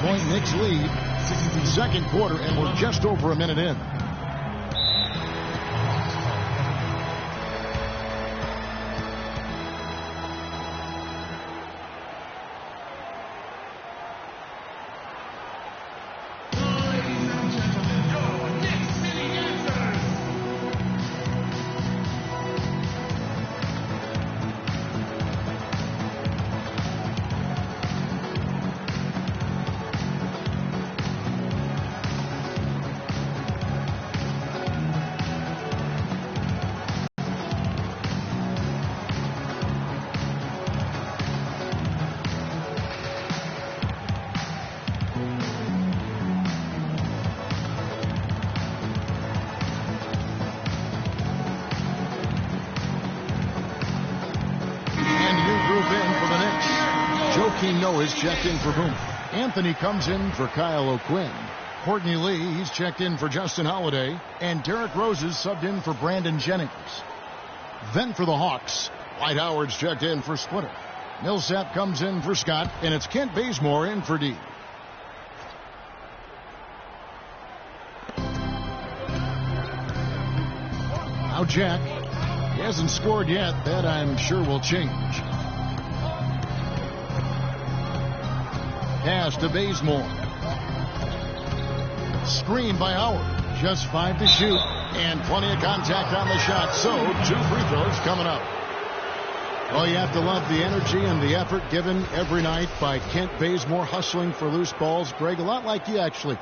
6-point Knicks lead. Second quarter, and we're just over a minute in. Noah's checked in for Boom. Anthony comes in for Kyle O'Quinn. Courtney Lee, he's checked in for Justin Holiday. And Derrick Rose is subbed in for Brandon Jennings. Then for the Hawks, Dwight Howard's checked in for Splitter. Millsap comes in for Scott, and it's Kent Bazemore in for D. Now Jack. He hasn't scored yet. That I'm sure will change. Pass to Bazemore. Screen by Howard. Just 5 to shoot. And plenty of contact on the shot. So 2 free throws coming up. Well, you have to love the energy and the effort given every night by Kent Bazemore, hustling for loose balls. Greg, a lot like you actually.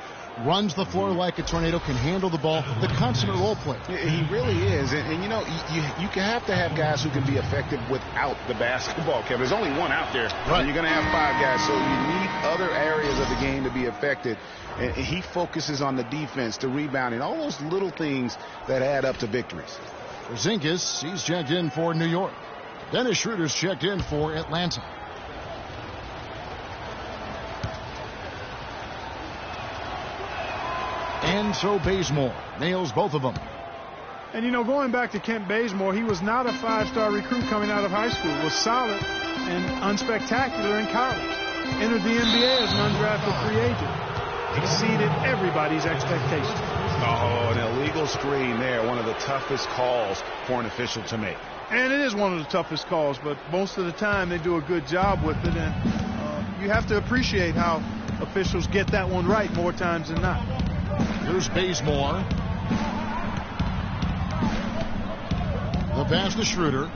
Runs the floor like a tornado, can handle the ball, the consummate role player. He really is. And you know, you can have to have guys who can be effective without the basketball, Kevin. There's only one out there. Right. And you're going to have 5 guys, so you need other areas of the game to be effective. And he focuses on the defense, the rebounding, all those little things that add up to victories. Porzingis, he's checked in for New York. Dennis Schroeder's checked in for Atlanta. And so Bazemore nails both of them. And, you know, going back to Kent Bazemore, he was not a 5-star recruit coming out of high school. Was solid and unspectacular in college. Entered the NBA as an undrafted free agent. Exceeded everybody's expectations. Oh, an illegal screen there. One of the toughest calls for an official to make. And it is one of the toughest calls, but most of the time they do a good job with it. And you have to appreciate how officials get that one right more times than not. Here's Bazemore. The pass to Schroeder.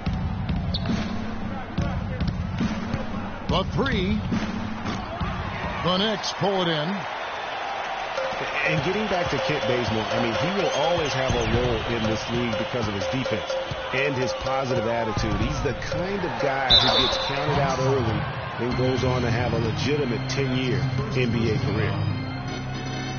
The 3. The Knicks pull it in. And getting back to Kent Bazemore, I mean, he will always have a role in this league because of his defense and his positive attitude. He's the kind of guy who gets counted out early and goes on to have a legitimate 10-year NBA career.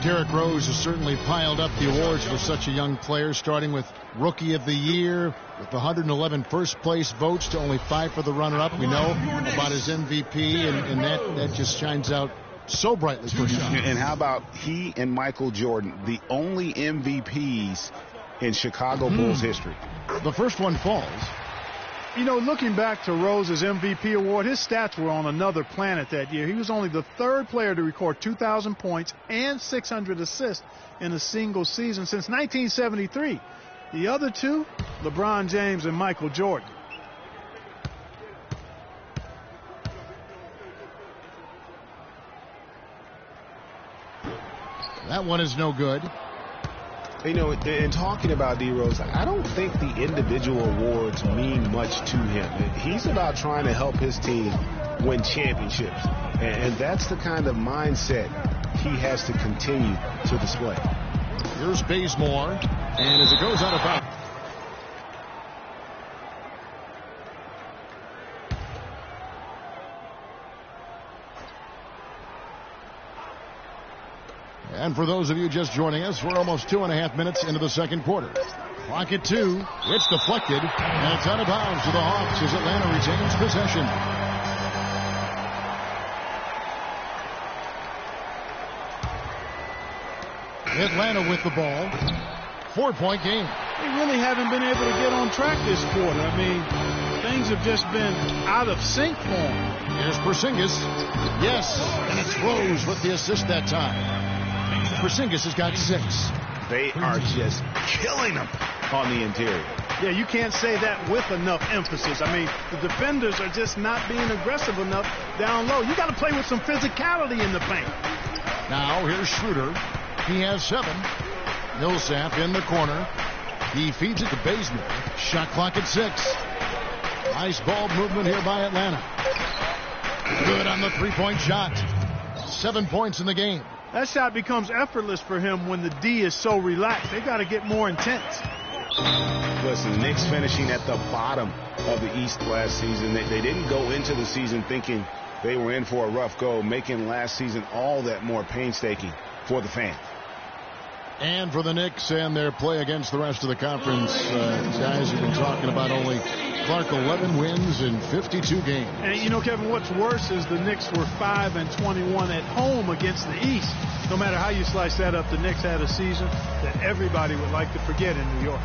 Derrick Rose has certainly piled up the awards for such a young player, starting with Rookie of the Year, with the 111 first-place votes to only 5 for the runner-up. We know about his MVP, and that just shines out so brightly for him. And how about he and Michael Jordan, the only MVPs in Chicago Bulls history? The first one falls. You know, looking back to Rose's MVP award, his stats were on another planet that year. He was only the 3rd player to record 2,000 points and 600 assists in a single season since 1973. The other 2, LeBron James and Michael Jordan. That one is no good. You know, in talking about D. Rose, I don't think the individual awards mean much to him. He's about trying to help his team win championships. And that's the kind of mindset he has to continue to display. Here's Bazemore. And as it goes out of bounds. And for those of you just joining us, we're almost 2.5 minutes into the second quarter. Clock at 2. It's deflected, and it's out of bounds to the Hawks as Atlanta retains possession. Atlanta with the ball. 4-point game. They really haven't been able to get on track this quarter. I mean, things have just been out of sync for him. Here's Porzingis. Yes, and it's Rose with the assist that time. Porzingis has got 6. They are just killing him on the interior. Yeah, you can't say that with enough emphasis. I mean, the defenders are just not being aggressive enough down low. You got to play with some physicality in the paint. Now, here's Schroeder. He has 7. Millsap in the corner. He feeds it to Bazemore. Shot clock at 6. Nice ball movement here by Atlanta. Good on the three-point shot. 7 points in the game. That shot becomes effortless for him when the D is so relaxed. They got to get more intense. Listen, Knicks finishing at the bottom of the East last season. They didn't go into the season thinking they were in for a rough go, making last season all that more painstaking for the fans. And for the Knicks and their play against the rest of the conference, guys have been talking about only Clark 11 wins in 52 games. And you know, Kevin, what's worse is the Knicks were 5-21 at home against the East. No matter how you slice that up, the Knicks had a season that everybody would like to forget in New York.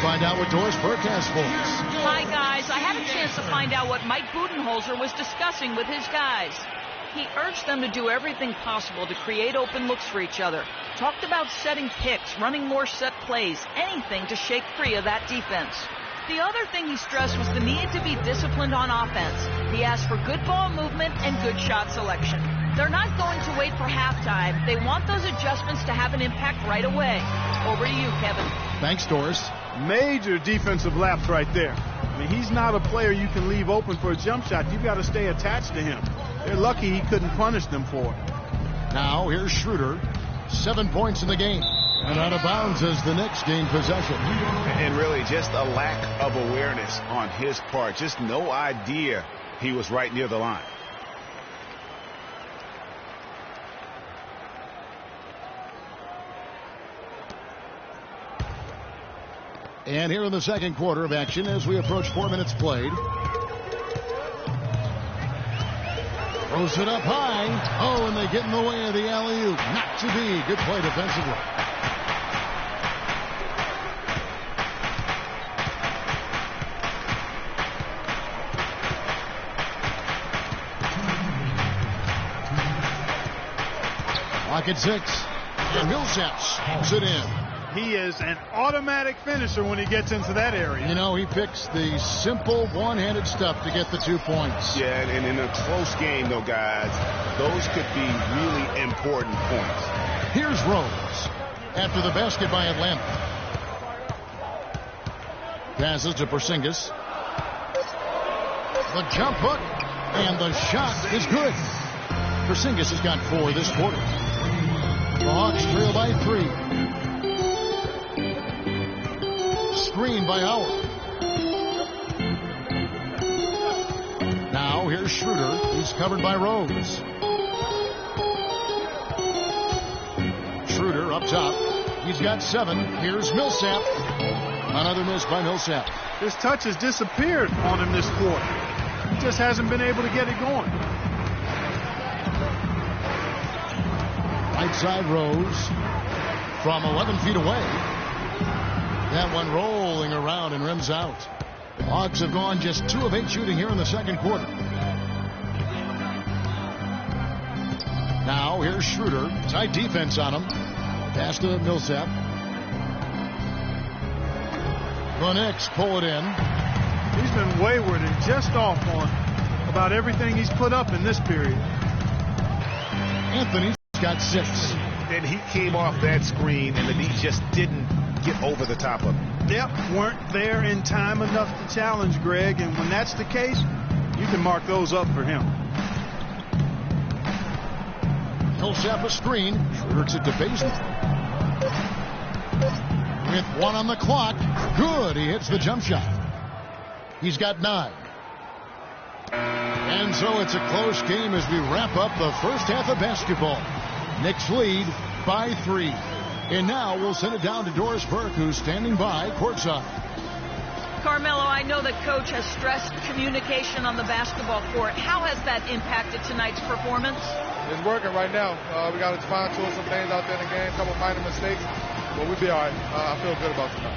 Find out what Doris Burke has for us. Hi, guys. I had a chance to find out what Mike Budenholzer was discussing with his guys. He urged them to do everything possible to create open looks for each other. Talked about setting picks, running more set plays, anything to shake free of that defense. The other thing he stressed was the need to be disciplined on offense. He asked for good ball movement and good shot selection. They're not going to wait for halftime. They want those adjustments to have an impact right away. Over to you, Kevin. Thanks, Doris. Major defensive lapse right there. I mean, he's not a player you can leave open for a jump shot. You've got to stay attached to him. They're lucky he couldn't punish them for it. Now, here's Schroeder. 7 points in the game. And out of bounds as the Knicks gain possession. And really just a lack of awareness on his part. Just no idea he was right near the line. And here in the second quarter of action as we approach 4 minutes played. Throws it up high. Oh, and they get in the way of the alley-oop. Not to be. Good play defensively. Clock at 6. And Millsap pulls it in. He is an automatic finisher when he gets into that area. You know, he picks the simple one-handed stuff to get the 2 points. Yeah, and in a close game, though, guys, those could be really important points. Here's Rose after the basket by Atlanta. Passes to Porzingis. The jump hook, and the shot is good. Porzingis has got 4 this quarter. The Hawks trail by 3. Screen by Howard. Now here's Schroeder. He's covered by Rose. Schroeder up top. He's got 7. Here's Millsap. Another miss by Millsap. His touch has disappeared on him this quarter. He just hasn't been able to get it going. Right side Rose from 11 feet away. That one rolling around and rims out. The Hawks have gone just 2 of 8 shooting here in the second quarter. Now here's Schroeder. Tight defense on him. Pass to Millsap. The Knicks pull it in. He's been wayward and just off on about everything he's put up in this period. Anthony's got 6. And he came off that screen, and the D just didn't get over the top of him. Yep, weren't there in time enough to challenge Greg, and when that's the case, you can mark those up for him. Millsap a screen. Schroeder it to Bazemore. With 1 on the clock. Good. He hits the jump shot. He's got 9. And so it's a close game as we wrap up the first half of basketball. Knicks lead by 3. And now we'll send it down to Doris Burke, who's standing by courtside. Carmelo, I know that Coach has stressed communication on the basketball court. How has that impacted tonight's performance? It's working right now. We got to fine-tune some things out there in the game, a couple minor mistakes, but we'll be all right. I feel good about tonight.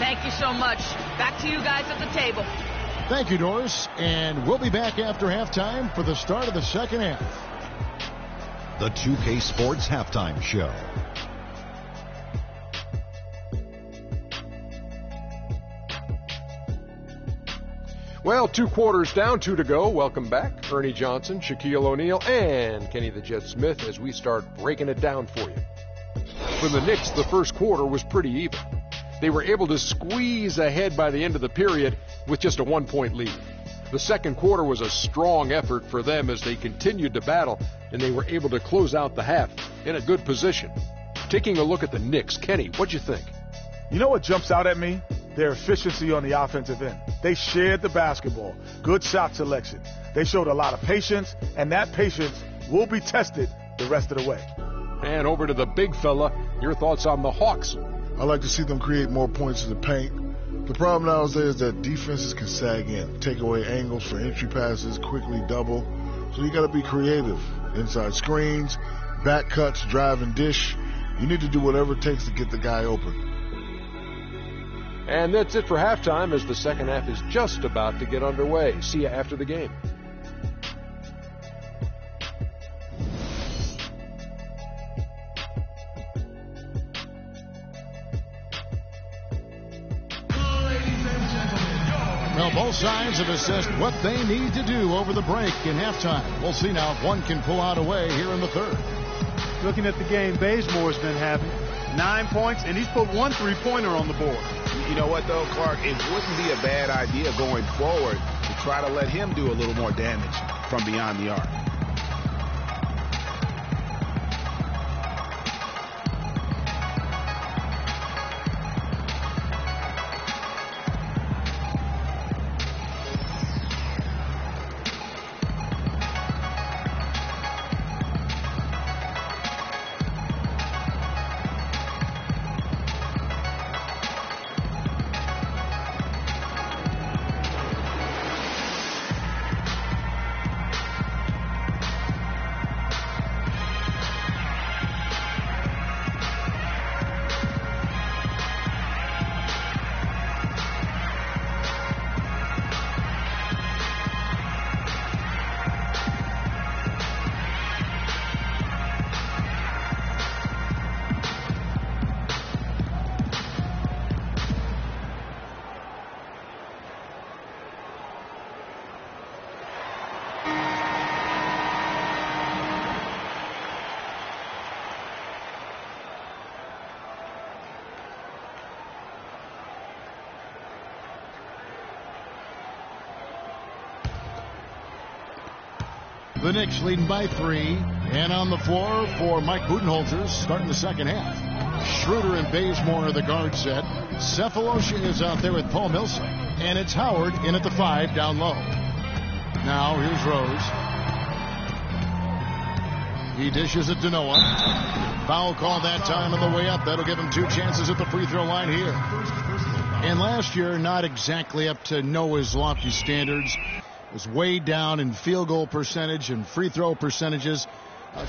Thank you so much. Back to you guys at the table. Thank you, Doris. And we'll be back after halftime for the start of the second half. The 2K Sports Halftime Show. Well, 2 quarters down, 2 to go. Welcome back. Ernie Johnson, Shaquille O'Neal, and Kenny the Jet Smith as we start breaking it down for you. For the Knicks, the first quarter was pretty even. They were able to squeeze ahead by the end of the period with just a 1-point lead. The second quarter was a strong effort for them as they continued to battle, and they were able to close out the half in a good position. Taking a look at the Knicks, Kenny, what'd you think? You know what jumps out at me? Their efficiency on the offensive end. They shared the basketball. Good shot selection. They showed a lot of patience, and that patience will be tested the rest of the way. And over to the big fella, your thoughts on the Hawks. I like to see them create more points in the paint. The problem nowadays is that defenses can sag in, take away angles for entry passes, quickly double. So you got to be creative. Inside screens, back cuts, drive and dish. You need to do whatever it takes to get the guy open. And that's it for halftime as the second half is just about to get underway. See you after the game. Well, both sides have assessed what they need to do over the break in halftime. We'll see now if one can pull out a way here in the third. Looking at the game Bazemore's been having, 9 points, and he's put 1 3-pointer on the board. You know what, though, Clark? It wouldn't be a bad idea going forward to try to let him do a little more damage from beyond the arc. The Knicks leading by 3. And on the floor for Mike Budenholzer starting the second half. Schroeder and Bazemore are the guard set. Cephalosha is out there with Paul Millsap. And it's Howard in at the 5 down low. Now here's Rose. He dishes it to Noah. Foul call that time on the way up. That'll give him 2 chances at the free throw line here. And last year, not exactly up to Noah's lofty standards. Was way down in field goal percentage and free throw percentages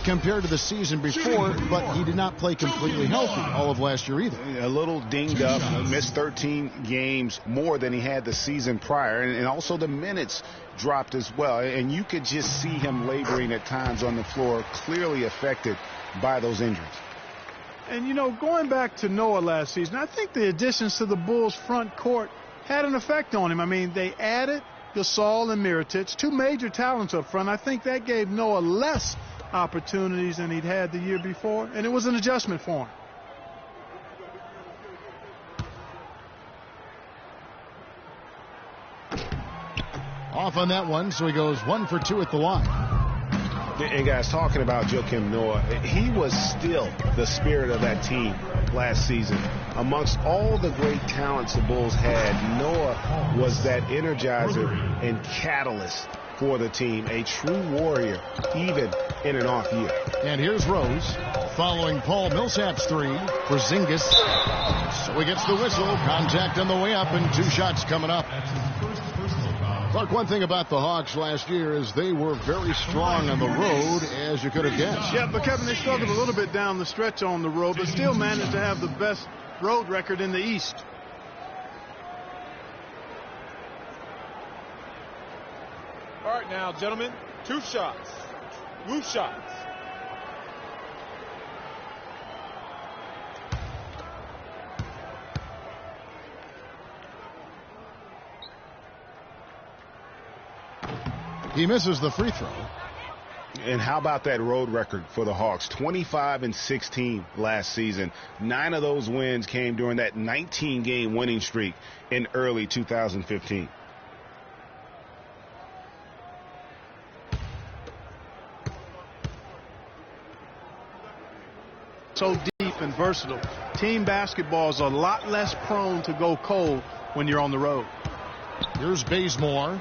compared to the season before, but he did not play completely healthy all of last year either. A little dinged up, missed 13 games more than he had the season prior, and also the minutes dropped as well. And you could just see him laboring at times on the floor, clearly affected by those injuries. And, you know, going back to Noah last season, I think the additions to the Bulls front court had an effect on him. I mean, they added Gasol and Mirotic, 2 major talents up front. I think that gave Noah less opportunities than he'd had the year before, and it was an adjustment for him. Off on that one, so he goes 1 for 2 at the line. And guys, talking about Joakim Noah, he was still the spirit of that team last season. Amongst all the great talents the Bulls had, Noah was that energizer and catalyst for the team, a true warrior, even in an off year. And here's Rose following Paul Millsap's three for Zingis. So he gets the whistle. Contact on the way up and 2 shots coming up. Clark, one thing about the Hawks last year is they were very strong on the road, as you could have guessed. Yeah, but Kevin, they struggled a little bit down the stretch on the road, but still managed to have the best road record in the East. All right, now, gentlemen, 2 shots. Roof shots. He misses the free throw. And how about that road record for the Hawks? 25-16 last season. 9 of those wins came during that 19-game winning streak in early 2015. So deep and versatile. Team basketball is a lot less prone to go cold when you're on the road. Here's Bazemore.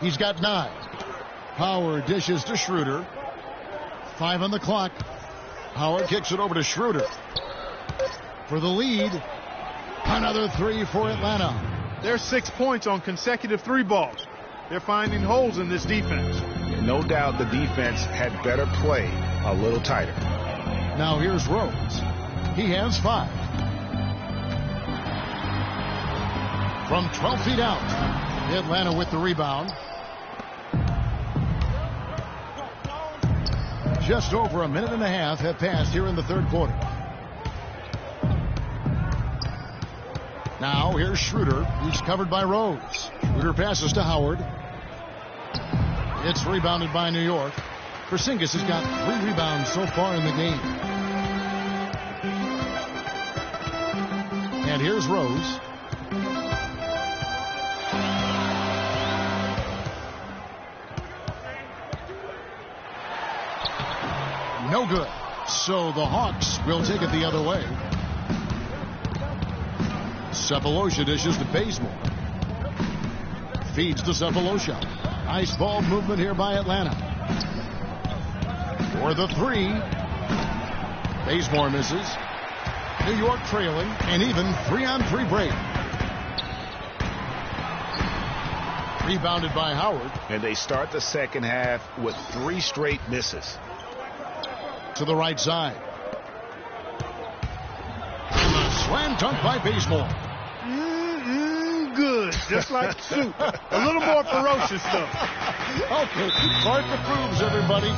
He's got 9. Howard dishes to Schroeder. 5 on the clock. Howard kicks it over to Schroeder for the lead. Another 3 for Atlanta. There's 6 points on consecutive 3 balls. They're finding holes in this defense. No doubt the defense had better play a little tighter. Now here's Rose. He has 5. From 12 feet out, Atlanta with the rebound. Just over a minute and a half have passed here in the third quarter. Now here's Schroeder. He's covered by Rose. Schroeder passes to Howard. It's rebounded by New York. Porzingis has got 3 rebounds so far in the game. And here's Rose. No good. So the Hawks will take it the other way. Sefolosha dishes to Bazemore. Feeds to Sefolosha. Nice ball movement here by Atlanta. For the 3. Bazemore misses. New York trailing, and even 3-on-3 break. Rebounded by Howard. And they start the second half with 3 straight misses. To the right side. And a slam dunk by Bazemore. Good. Just like soup. A little more ferocious stuff. Okay. Clark approves, everybody.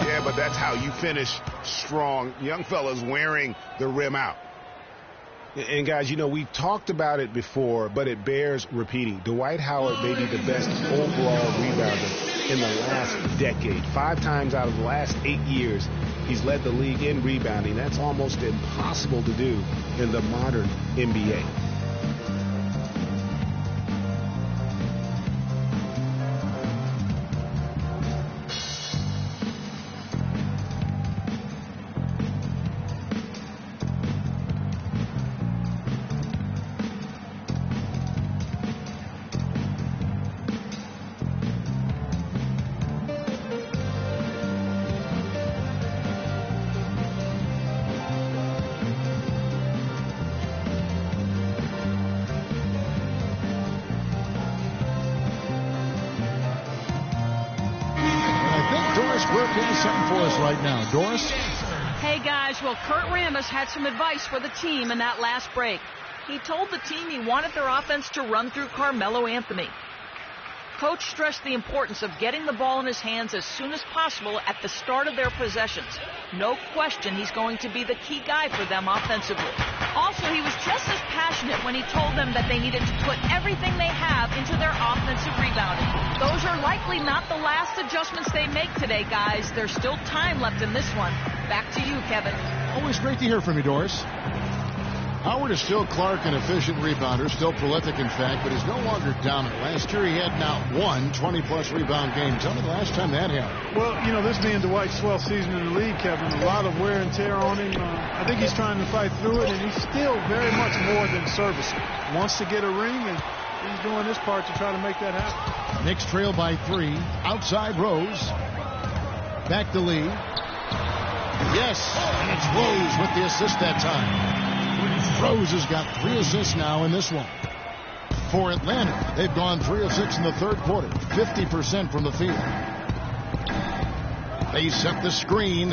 Yeah, but that's how you finish strong. Young fellas wearing the rim out. And guys, you know, we've talked about it before, but it bears repeating. Dwight Howard may be the best overall rebounder in the last decade. 5 times out of the last 8 years, he's led the league in rebounding. That's almost impossible to do in the modern NBA. Doris? Hey, guys. Well, Kurt Rambis had some advice for the team in that last break. He told the team he wanted their offense to run through Carmelo Anthony. Coach stressed the importance of getting the ball in his hands as soon as possible at the start of their possessions. No question he's going to be the key guy for them offensively. Also, he was just as passionate when he told them that they needed to put everything they have into their offensive rebounding. Those are likely not the last adjustments they make today, guys. There's still time left in this one. Back to you, Kevin. Always great to hear from you, Doris. Howard is still Clark, an efficient rebounder, still prolific in fact, but he's no longer dominant. Last year he had now one 20-plus rebound game. Tell me the last time that happened. Well, you know, this being Dwight's 12th season in the league, Kevin, a lot of wear and tear on him. I think he's trying to fight through it, and he's still very much more than serviceable. Wants to get a ring, and he's doing his part to try to make that happen. Knicks trail by 3. Outside Rose. Back to Lee. Yes, and it's Rose with the assist that time. Rose has got 3 assists now in this one. For Atlanta, they've gone 3 of 6 in the third quarter, 50% from the field. They set the screen.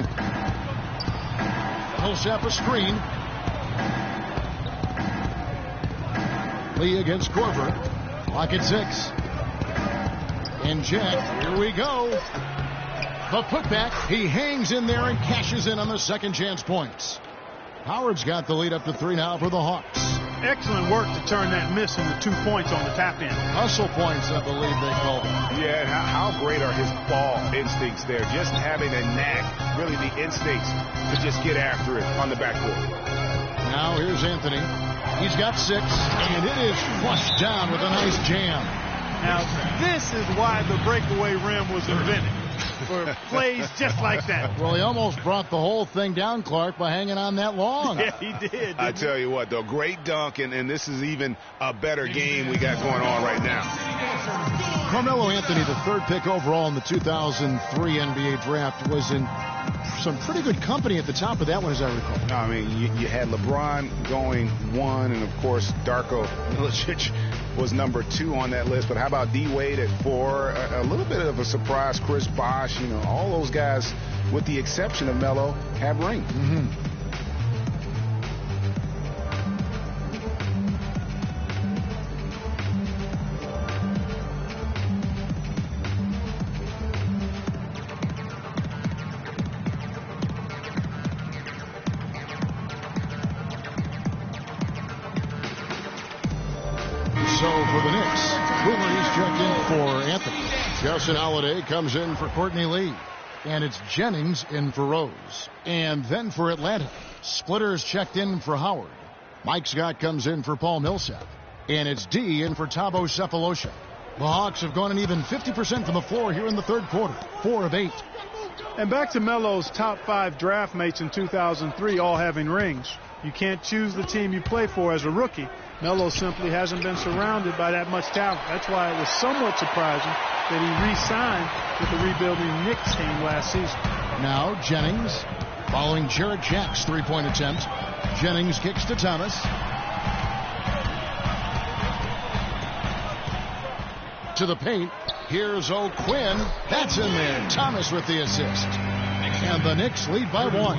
Millsap a screen. Lee against Korver. Clock at 6. And Jack, here we go. The putback, he hangs in there and cashes in on the second chance points. Howard's got the lead up to 3 now for the Hawks. Excellent work to turn that miss into 2 points on the tap in. Hustle points, I believe they call them. Yeah, and how great are his ball instincts there? Just having a knack, really the instincts to just get after it on the backboard. Now here's Anthony. He's got 6, and it is flushed down with a nice jam. Now, this is why the breakaway rim was invented. For plays just like that. Well, he almost brought the whole thing down, Clark, by hanging on that long. Yeah, he did. I tell you what, though, great dunk, and this is even a better game we got going on right now. Carmelo Anthony, the 3rd pick overall in the 2003 NBA draft, was in some pretty good company at the top of that one, as I recall. No, I mean, you had LeBron going 1, and, of course, Darko Milicic was number 2 on that list. But how about D-Wade at 4? A little bit of a surprise, Chris Bosh. You know, all those guys, with the exception of Melo, have rings. So for the Knicks, Boomer, he's checked in for Anthony. Justin Holiday comes in for Courtney Lee. And it's Jennings in for Rose. And then for Atlanta, Splitter's checked in for Howard. Mike Scott comes in for Paul Millsap. And it's D in for Thabo Sefolosha. The Hawks have gone an even 50% from the floor here in the third quarter, 4 of 8. And back to Melo's top 5 draft mates in 2003, all having rings. You can't choose the team you play for as a rookie. Melo simply hasn't been surrounded by that much talent. That's why it was somewhat surprising that he re-signed with the rebuilding Knicks team last season. Now Jennings, following Jarrett Jack's 3-point attempt. Jennings kicks to Thomas. To the paint. Here's O'Quinn. That's in there. Thomas with the assist. And the Knicks lead by 1.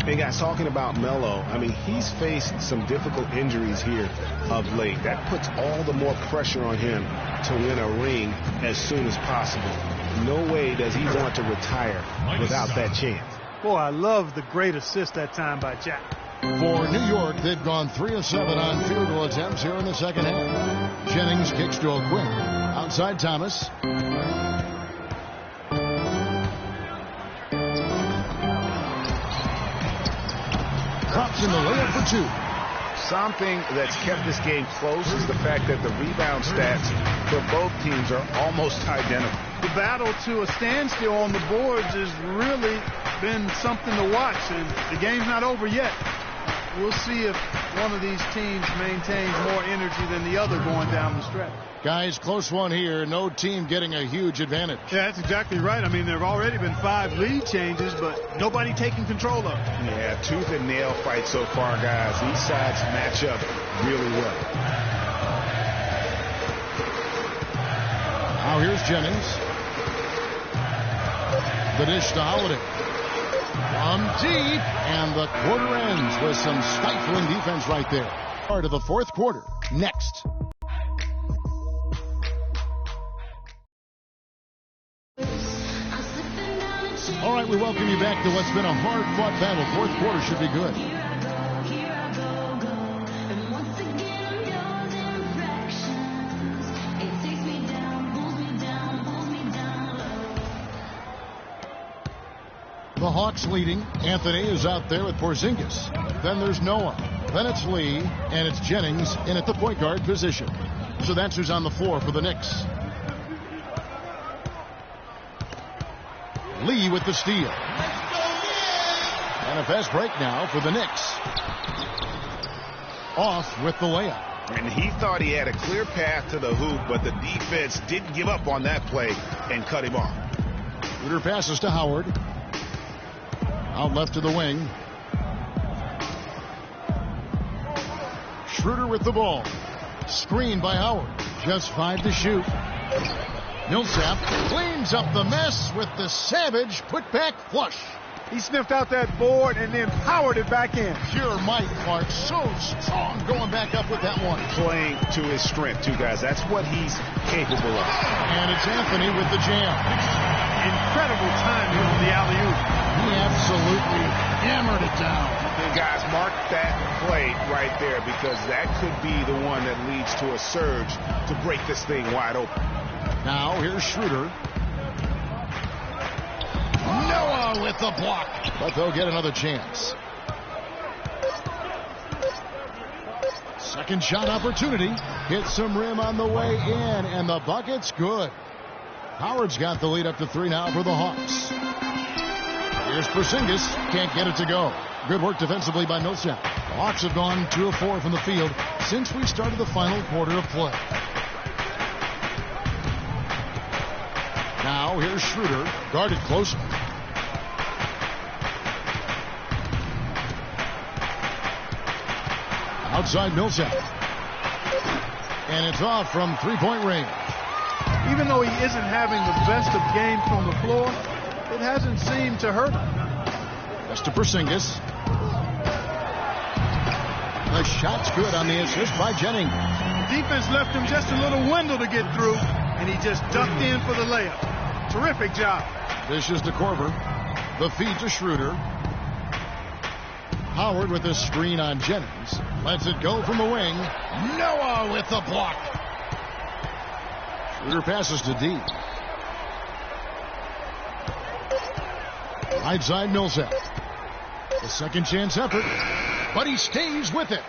Hey, guys, talking about Melo, I mean, he's faced some difficult injuries here of late. That puts all the more pressure on him to win a ring as soon as possible. No way does he want to retire without that chance. Boy, I love the great assist that time by Jack. For New York, they've gone 3 of 7 on field goal attempts here in the second half. Jennings kicks to O'Quinn. Outside Thomas. Drops in the layup for 2. Something that's kept this game close is the fact that the rebound stats for both teams are almost identical. The battle to a standstill on the boards has really been something to watch, and the game's not over yet. We'll see if one of these teams maintains more energy than the other going down the stretch. Guys, close one here. No team getting a huge advantage. Yeah, that's exactly right. I mean, there have already been 5 lead changes, but nobody taking control of it. Yeah, tooth and nail fight so far, guys. These sides match up really well. Now here's Jennings. The dish to Holiday. From deep, and the quarter ends with some stifling defense right there. Part of the fourth quarter, next. All right, we welcome you back to what's been a hard-fought battle. Fourth quarter should be good. The Hawks leading. Anthony is out there with Porzingis. Then there's Noah. Then it's Lee, and it's Jennings in at the point guard position. So that's who's on the floor for the Knicks. Lee with the steal. And a fast break now for the Knicks. Off with the layup. And he thought he had a clear path to the hoop, but the defense didn't give up on that play and cut him off. Schroeder passes to Howard. Out left to the wing. Schroeder with the ball. Screen by Howard. Just 5 to shoot. Millsap cleans up the mess with the savage put-back flush. He sniffed out that board and then powered it back in. Pure might, Clark. So strong going back up with that one. Playing to his strength, too, guys. That's what he's capable of. And it's Anthony with the jam. Incredible timing on the alley-oop. He absolutely hammered it down. And guys, mark that play right there, because that could be the one that leads to a surge to break this thing wide open. Now here's Schroeder. Noah with the block, but they'll get another chance. Second shot opportunity. Hits some rim on the way in, and the bucket's good. Howard's got the lead up to 3 now for the Hawks. Here's Porzingis. Can't get it to go. Good work defensively by Millsap. The Hawks have gone 2 of 4 from the field since we started the final quarter of play. Now here's Schroeder, guarded closely. Outside Millsap. And it's off from 3-point range. Even though he isn't having the best of games from the floor, it hasn't seemed to hurt him. That's to Porzingis. The shot's good on the assist by Jennings. The defense left him just a little window to get through, and he just ducked in for the layup. Terrific job. Dishes to Korver. The feed to Schroeder. Howard with a screen on Jennings. Lets it go from the wing. Noah with the block. Schroeder passes to D. Right side Millsap. The second chance effort, but he stays with it.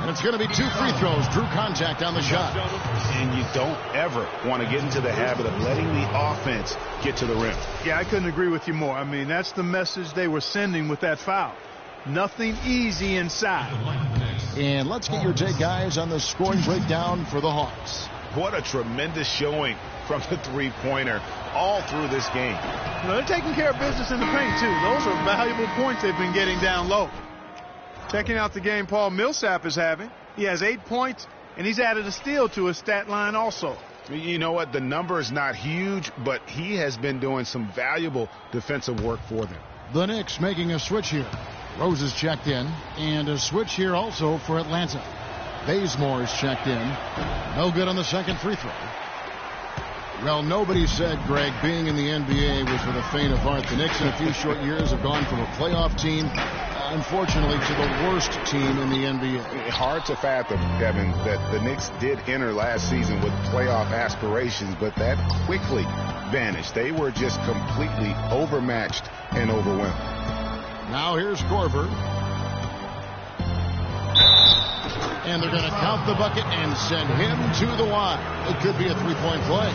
And it's going to be 2 free throws. Drew contact on the shot. And you don't ever want to get into the habit of letting the offense get to the rim. Yeah, I couldn't agree with you more. I mean, that's the message they were sending with that foul. Nothing easy inside. And let's get your take, guys, on the scoring breakdown for the Hawks. What a tremendous showing from the three-pointer all through this game. You know, they're taking care of business in the paint, too. Those are valuable points they've been getting down low. Checking out the game Paul Millsap is having. He has 8 points, and he's added a steal to his stat line also. You know what? The number is not huge, but he has been doing some valuable defensive work for them. The Knicks making a switch here. Rose is checked in, and a switch here also for Atlanta. Bazemore is checked in. No good on the second free throw. Well, nobody said, Greg, being in the NBA was for the faint of heart. The Knicks in a few short years have gone from a playoff team, unfortunately, to the worst team in the NBA. Hard to fathom, Kevin, that the Knicks did enter last season with playoff aspirations, but that quickly vanished. They were just completely overmatched and overwhelmed. Now here's Korver. And they're going to count the bucket and send him to the line. It could be a 3-point play.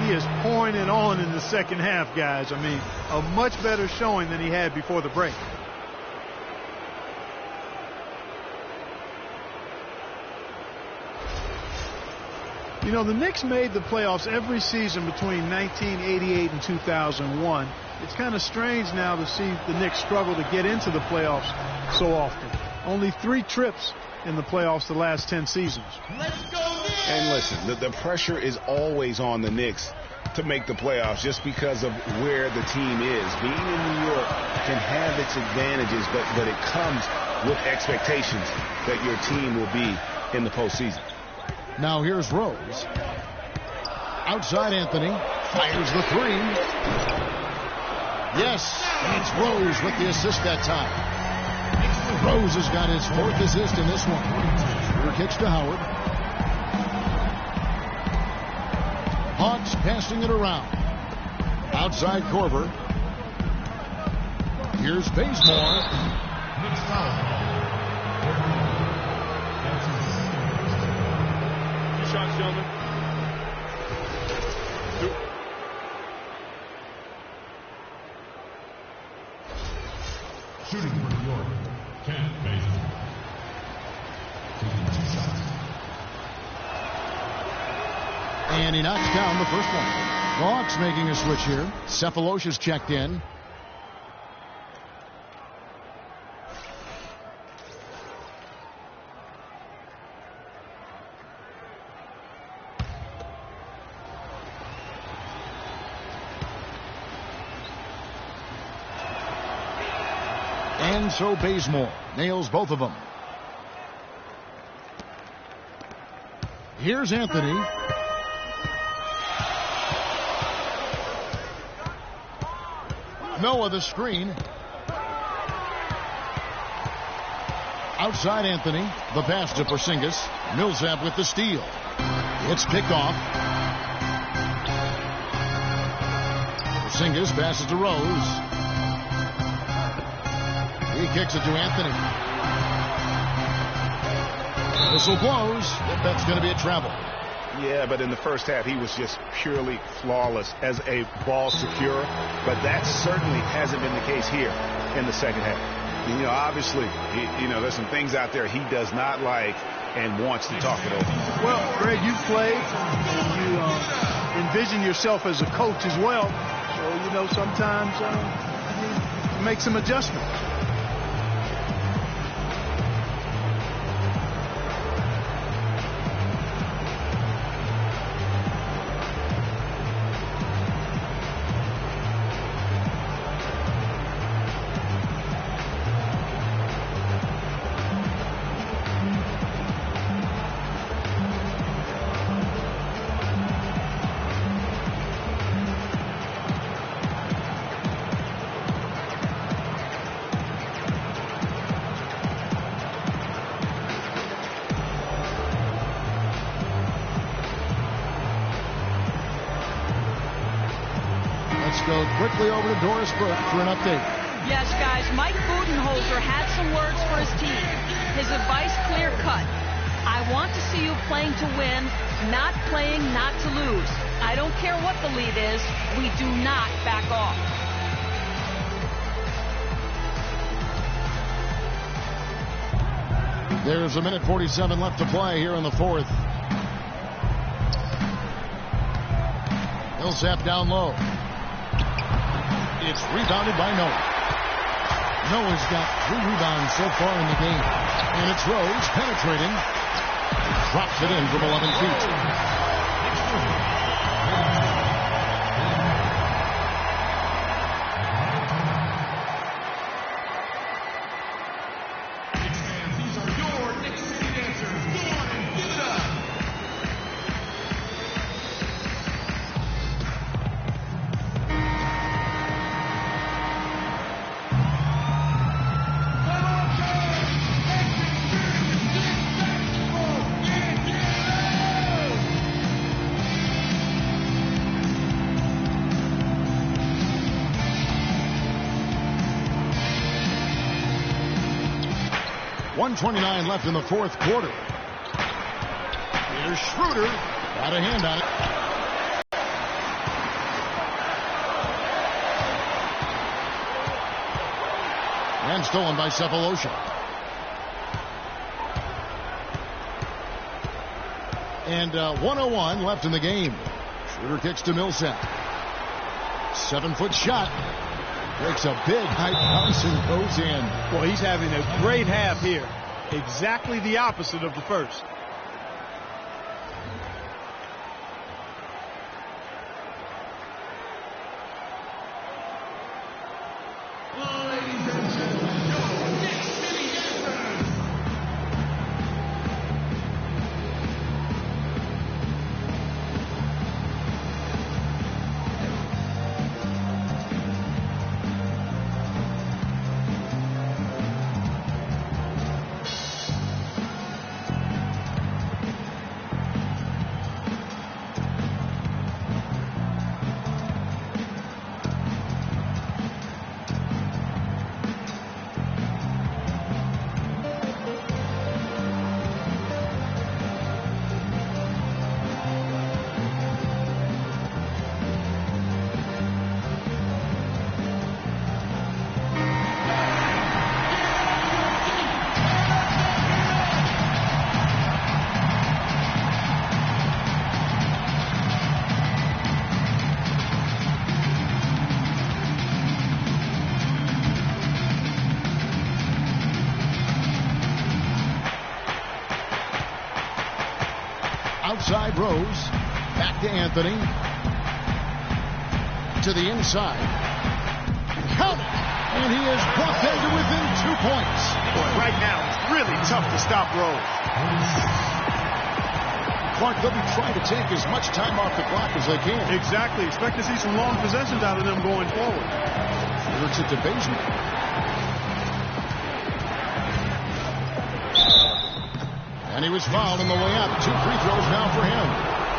He is pouring it on in the second half, guys. I mean, a much better showing than he had before the break. You know, the Knicks made the playoffs every season between 1988 and 2001. It's kind of strange now to see the Knicks struggle to get into the playoffs so often. Only 3 trips in the playoffs the last 10 seasons. And listen, the pressure is always on the Knicks to make the playoffs just because of where the team is. Being in New York can have its advantages, but it comes with expectations that your team will be in the postseason. Now here's Rose. Outside Anthony. Fires the 3. Yes, it's Rose with the assist that time. Rose has got his 4th assist in this one. Shooter kicks to Howard. Hawks passing it around. Outside Korver. Here's Bazemore. Two shots, gentlemen. Two. Shooting for New York, Kent Bazemore. Taking 2 shots. And he knocks down the first one. The Hawks making a switch here. Cephalosha's checked in. And so Bazemore nails both of them. Here's Anthony. Noah the screen. Outside Anthony. The pass to Porzingis. Millsap with the steal. It's picked off. Porzingis passes to Rose. He kicks it to Anthony. Whistle blows. That's going to be a travel. Yeah, but in the first half, he was just purely flawless as a ball securer. But that certainly hasn't been the case here in the second half. You know, obviously, there's some things out there he does not like and wants to talk it over. Well, Greg, you've played. You envision yourself as a coach as well. So, sometimes you make some adjustments. Go quickly over to Doris Burke for an update. Yes, guys, Mike Budenholzer had some words for his team. His advice clear cut. I want to see you playing to win, not playing not to lose. I don't care what the lead is. We do not back off. There's a minute 47 left to play here in the fourth. Millsap down low. It's rebounded by Noah. Noah's got 3 rebounds so far in the game. And it's Rose penetrating. Drops it in from 11 feet. These are your Knicks City dancers. Go on and give it up. .129 left in the fourth quarter. Here's Schroeder. Got a hand on it. And stolen by Cephalosha. And 1:01 left in the game. Schroeder kicks to Millsap. 7-foot shot. Breaks a big high bounce and goes in. Well, he's having a great half here. Exactly the opposite of the first. side, Rose. Back to Anthony. To the inside. Count it! And he has brought them to within 2 points. Boy, right now, it's really tough to stop Rose. Clark, they'll be trying to take as much time off the clock as they can. Exactly. Expect to see some long possessions out of them going forward. Looks at the basement. And he was fouled on the way up. 2 free throws now for him.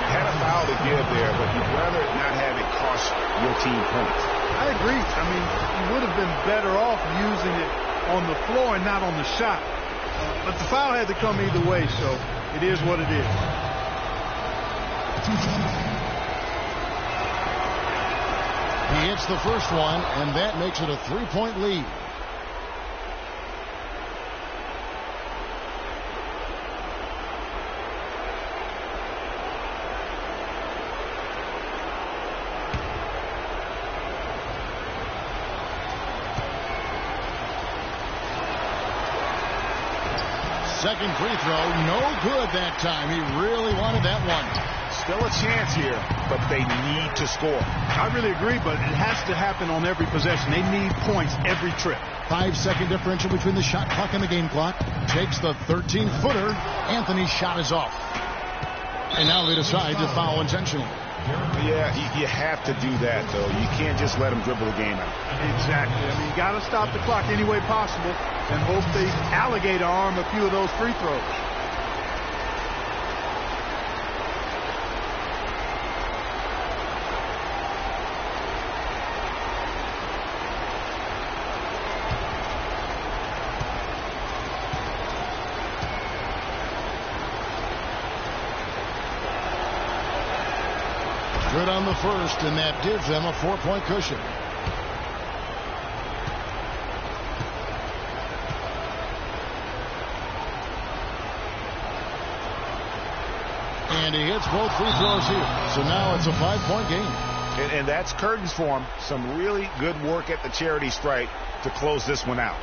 Had a foul to give there, but you'd rather not have it cost your team points. I agree. I mean, he would have been better off using it on the floor and not on the shot. But the foul had to come either way, so it is what it is. He hits the first one, and that makes it a 3-point lead. Second free throw, no good that time. He really wanted that one. Still a chance here, but they need to score. I really agree, but it has to happen on every possession. They need points every trip. 5-second differential between the shot clock and the game clock. Takes the 13-footer. Anthony's shot is off. And now they decide to foul intentionally. Yeah, you have to do that, though. You can't just let them dribble the game out. Exactly. I mean, you got to stop the clock any way possible and hope they alligator arm a few of those free throws. Good on the first, and that gives them a 4-point cushion. And he hits both free throws here. So now it's a 5-point game. And that's curtains for him. Some really good work at the charity stripe to close this one out.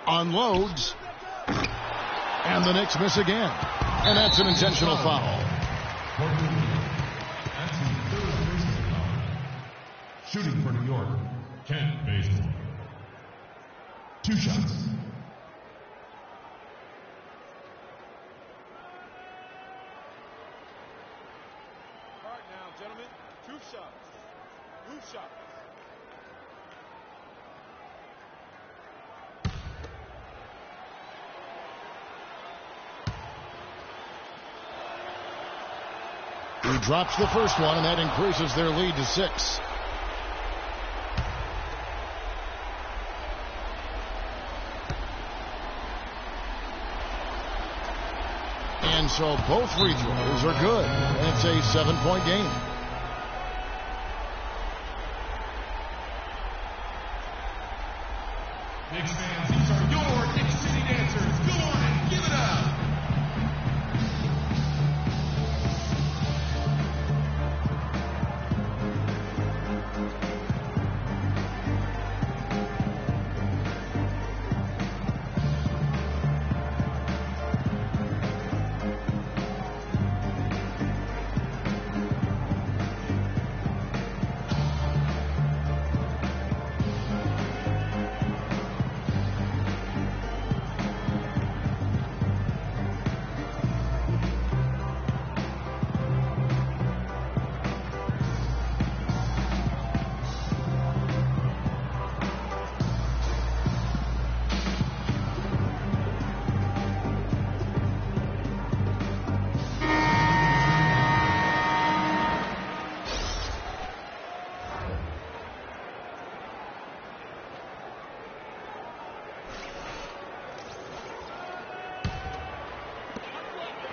Unloads, and the Knicks miss again, and that's an intentional foul. Shooting for New York, Kent Bazemore. 2 shots. All right now, gentlemen, 2 shots. 2 shots. He drops the first one, and that increases their lead to 6. And so both free throws are good. And it's a 7-point game. Knicks fans, these are your Knicks City dancers. Go on and give it up.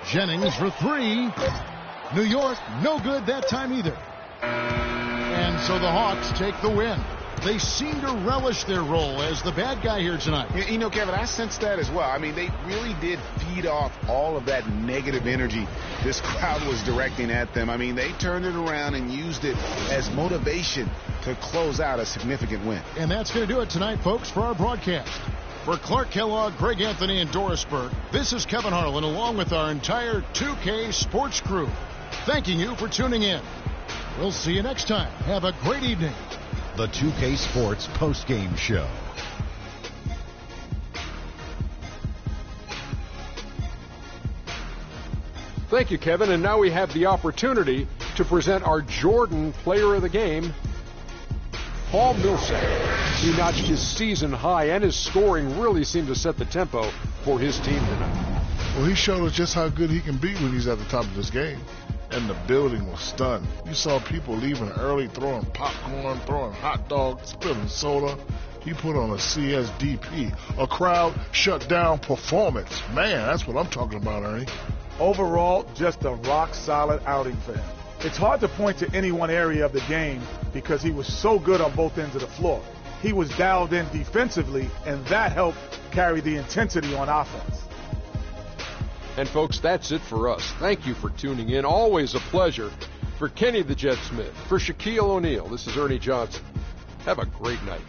Jennings for 3. New York, no good that time either. And so the Hawks take the win. They seem to relish their role as the bad guy here tonight. You know, Kevin, I sense that as well. I mean, they really did feed off all of that negative energy this crowd was directing at them. I mean, they turned it around and used it as motivation to close out a significant win. And that's going to do it tonight, folks, for our broadcast. For Clark Kellogg, Greg Anthony, and Doris Burke, this is Kevin Harlan along with our entire 2K Sports crew, thanking you for tuning in. We'll see you next time. Have a great evening. The 2K Sports postgame show. Thank you, Kevin. And now we have the opportunity to present our Jordan Player of the Game, Paul Millsap. He notched his season high, and his scoring really seemed to set the tempo for his team tonight. Well, he showed us just how good he can be when he's at the top of his game. And the building was stunned. You saw people leaving early, throwing popcorn, throwing hot dogs, spilling soda. He put on a CSDP, a crowd shut down performance. Man, that's what I'm talking about, Ernie. Overall, just a rock-solid outing for him. It's hard to point to any one area of the game because he was so good on both ends of the floor. He was dialed in defensively, and that helped carry the intensity on offense. And, folks, that's it for us. Thank you for tuning in. Always a pleasure. For Kenny the Jet Smith, for Shaquille O'Neal, this is Ernie Johnson. Have a great night.